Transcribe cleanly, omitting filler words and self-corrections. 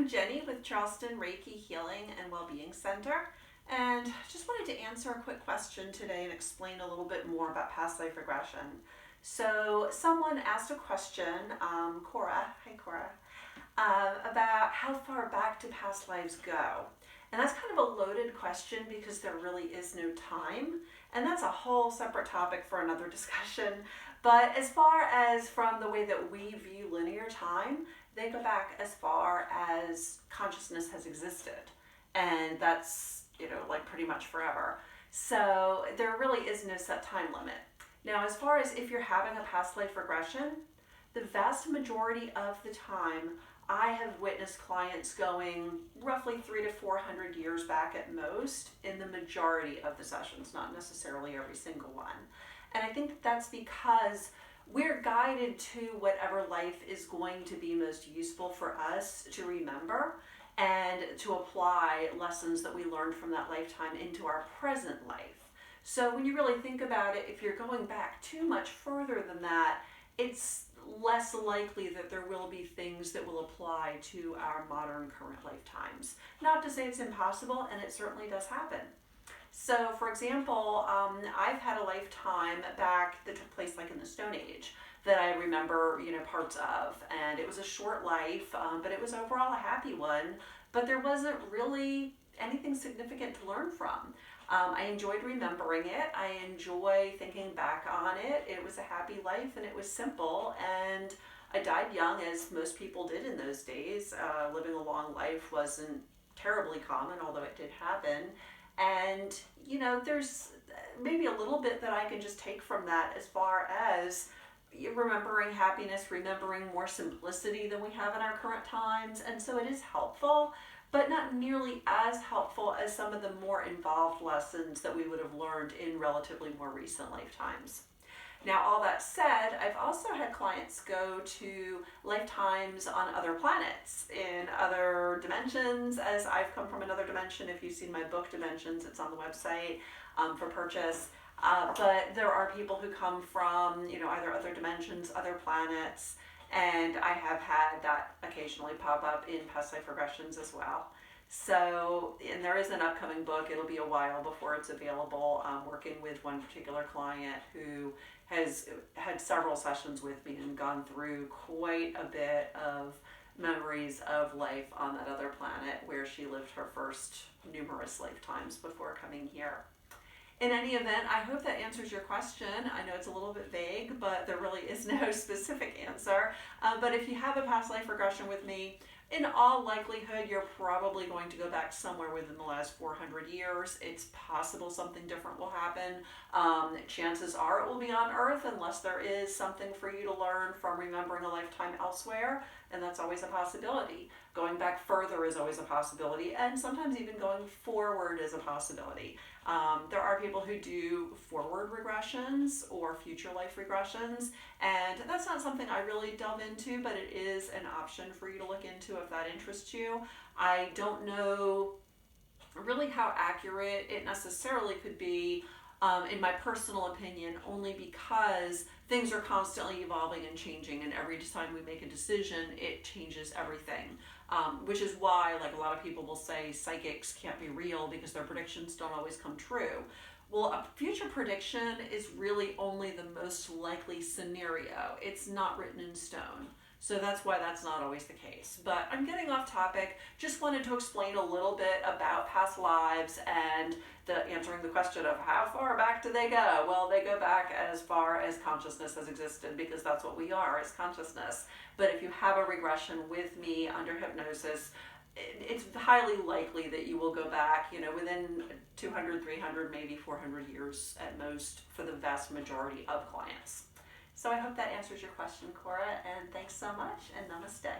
I'm Jenni with Charleston Reiki Healing and Wellbeing Center, and just wanted to answer a quick question today and explain a little bit more about past life regression. So someone asked a question, Cora, hi Cora, about how far back do past lives go? And that's kind of a loaded question because there really is no time, and that's a whole separate topic for another discussion. But as far as from the way that we view linear time, they go back as far as consciousness has existed. And that's, like pretty much forever. So there really is no set time limit. Now, as far as if you're having a past life regression, the vast majority of the time, I have witnessed clients going roughly 300 to 400 years back at most in the majority of the sessions, not necessarily every single one. And I think that's because we're guided to whatever life is going to be most useful for us to remember and to apply lessons that we learned from that lifetime into our present life. So when you really think about it, if you're going back too much further than that, it's less likely that there will be things that will apply to our modern current lifetimes. Not to say it's impossible, and it certainly does happen. So, for example, I've had a lifetime back that took place like in the Stone Age that I remember, parts of, and it was a short life, but it was overall a happy one, but there wasn't really anything significant to learn from. I enjoyed remembering it. I enjoy thinking back on it. It was a happy life and it was simple, and I died young, as most people did in those days. Living a long life wasn't terribly common, although it did happen. And, there's maybe a little bit that I can just take from that as far as remembering happiness, remembering more simplicity than we have in our current times. And so it is helpful, but not nearly as helpful as some of the more involved lessons that we would have learned in relatively more recent lifetimes. Now, all that said, I've also had clients go to lifetimes on other planets, in other dimensions, as I've come from another dimension. If you've seen my book, Dimensions, it's on the website for purchase. But there are people who come from, either other dimensions, other planets, and I have had that occasionally pop up in past life regressions as well. So, and there is an upcoming book. It'll be a while before it's available. I'm working with one particular client who has had several sessions with me and gone through quite a bit of memories of life on that other planet where she lived her first numerous lifetimes before coming here. In any event, I hope that answers your question. I know it's a little bit vague, but there really is no specific answer. But if you have a past life regression with me, in all likelihood, you're probably going to go back somewhere within the last 400 years. It's possible something different will happen. Chances are it will be on Earth unless there is something for you to learn from remembering a lifetime elsewhere, and that's always a possibility. Going back further is always a possibility, and sometimes even going forward is a possibility. There are people who do forward regressions or future life regressions, and that's not something I really delve into, but it is an option for you to look into if that interests you. I don't know really how accurate it necessarily could be, in my personal opinion, only because things are constantly evolving and changing, and every time we make a decision, it changes everything. Which is why, like, a lot of people will say psychics can't be real because their predictions don't always come true. Well, a future prediction is really only the most likely scenario. It's not written in stone. So that's why that's not always the case. But I'm getting off topic. Just wanted to explain a little bit about past lives and answering the question of how far back do they go? Well, they go back as far as consciousness has existed, because that's what we are, is consciousness. But if you have a regression with me under hypnosis, it's highly likely that you will go back, within 200, 300, maybe 400 years at most for the vast majority of clients. So I hope that answers your question, Cora, and thanks so much, and namaste.